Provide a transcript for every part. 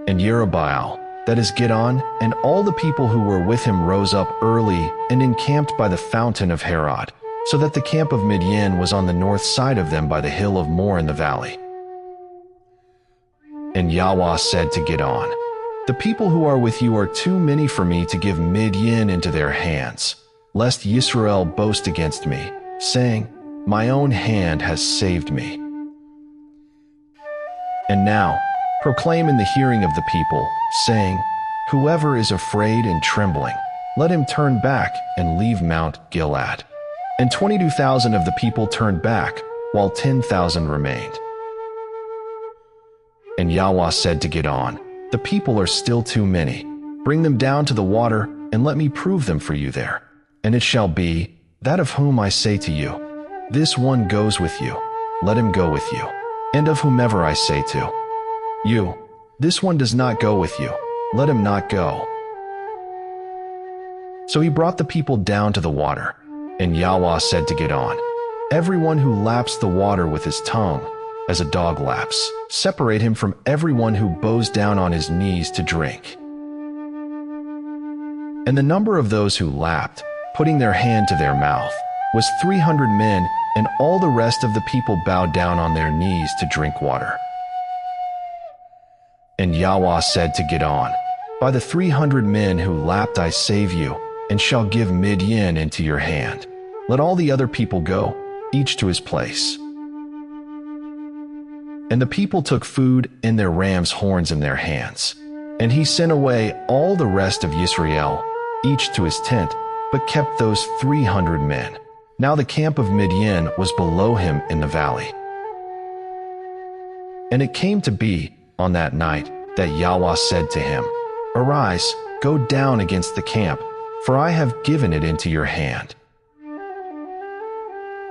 And Jerubbaal, that is Gideon, and all the people who were with him rose up early and encamped by the fountain of Harod, so that the camp of Midian was on the north side of them by the hill of More in the valley. And Yahweh said to Gideon, "The people who are with you are too many for me to give Midian into their hands, lest Yisrael boast against me, saying, 'My own hand has saved me.' And now, proclaim in the hearing of the people, saying, 'Whoever is afraid and trembling, let him turn back and leave Mount Gilead.' And 22,000 of the people turned back, while 10,000 remained. And Yahweh said to Gideon, 'The people are still too many. Bring them down to the water, and let me prove them for you there. And it shall be, that of whom I say to you, This one goes with you, let him go with you. And of whomever I say to you, This one does not go with you, let him not go.' So he brought the people down to the water. And Yahweh said to Gideon, 'Everyone who laps the water with his tongue, as a dog laps, separate him from everyone who bows down on his knees to drink.' And the number of those who lapped, putting their hand to their mouth, was 300 men, and all the rest of the people bowed down on their knees to drink water. And Yahweh said to Gideon, 'By the 300 men who lapped I save you, and shall give Midian into your hand. Let all the other people go, each to his place.' And the people took food and their rams' horns in their hands. And he sent away all the rest of Israel, each to his tent, but kept those 300 men. Now the camp of Midian was below him in the valley. And it came to be, on that night, that Yahweh said to him, 'Arise, go down against the camp, for I have given it into your hand.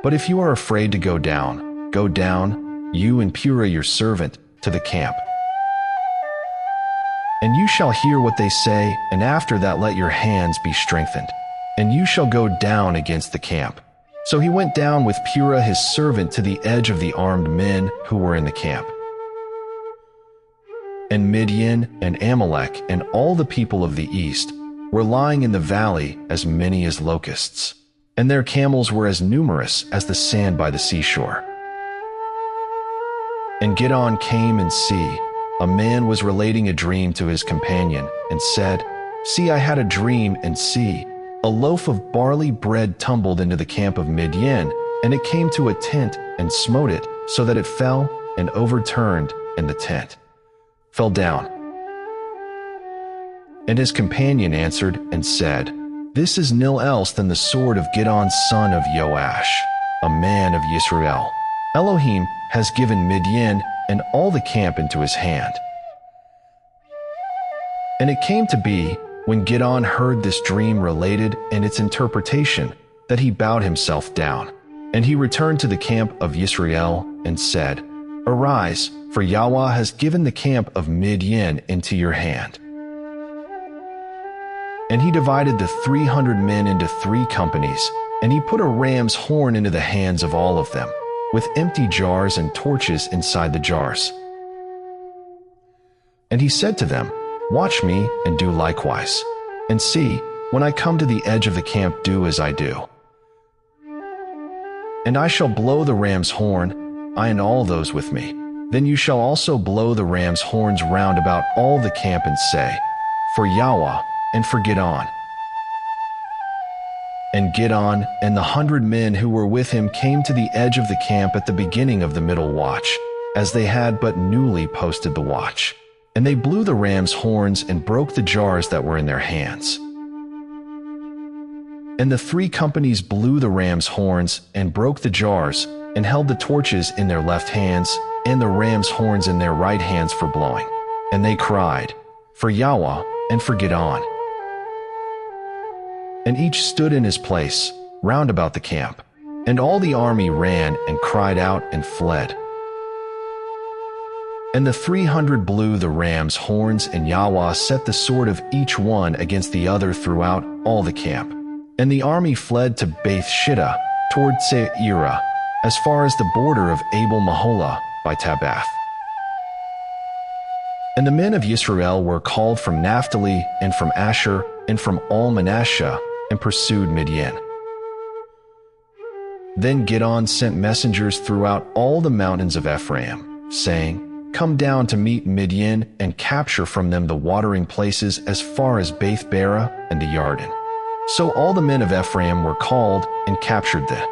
But if you are afraid to go down, you and Purah your servant, to the camp. And you shall hear what they say, and after that let your hands be strengthened, and you shall go down against the camp.' So he went down with Purah his servant to the edge of the armed men who were in the camp. And Midian and Amalek and all the people of the east were lying in the valley as many as locusts, and their camels were as numerous as the sand by the seashore. And Gideon came, and see, a man was relating a dream to his companion, and said, 'See, I had a dream, and see, a loaf of barley bread tumbled into the camp of Midian, and it came to a tent and smote it, so that it fell and overturned, and the tent fell down.' And his companion answered and said, 'This is nil else than the sword of Gideon son of Joash, a man of Yisrael. Elohim has given Midian and all the camp into his hand.' And it came to be, when Gideon heard this dream related and its interpretation, that he bowed himself down. And he returned to the camp of Yisrael and said, 'Arise, for Yahweh has given the camp of Midian into your hand.' And he divided the 300 men into 3 companies, and he put a ram's horn into the hands of all of them, with empty jars and torches inside the jars. And he said to them, 'Watch me and do likewise. And see, when I come to the edge of the camp, do as I do. And I shall blow the ram's horn, I and all those with me. Then you shall also blow the ram's horns round about all the camp, and say, For Yahweh and for Gideon.' And Gideon and the 100 men who were with him came to the edge of the camp at the beginning of the middle watch, as they had but newly posted the watch. And they blew the ram's horns and broke the jars that were in their hands. And the 3 companies blew the ram's horns and broke the jars, and held the torches in their left hands, and the ram's horns in their right hands for blowing. And they cried, For Yahweh and for Gideon. And each stood in his place, round about the camp. And all the army ran and cried out and fled. And the 300 blew the ram's horns, and Yahweh set the sword of each one against the other throughout all the camp. And the army fled to Beth Shittah, toward Seirah, as far as the border of Abel Maholah by Tabath. And the men of Israel were called from Naphtali and from Asher and from all Manasseh, and pursued Midian. Then Gideon sent messengers throughout all the mountains of Ephraim, saying, "Come down to meet Midian and capture from them the watering places as far as Beth-barah and the Yarden." So all the men of Ephraim were called and captured the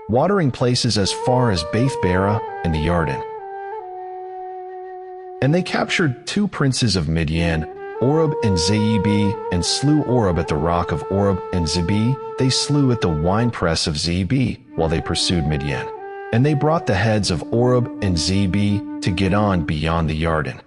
watering places as far as Beth-barah and the Yarden. And they captured 2 princes of Midian, Oreb and Zeeb, and slew Oreb at the rock of Oreb, and Zeeb they slew at the winepress of Zeeb, while they pursued Midian. And they brought the heads of Oreb and Zeeb to Gideon beyond the Yarden.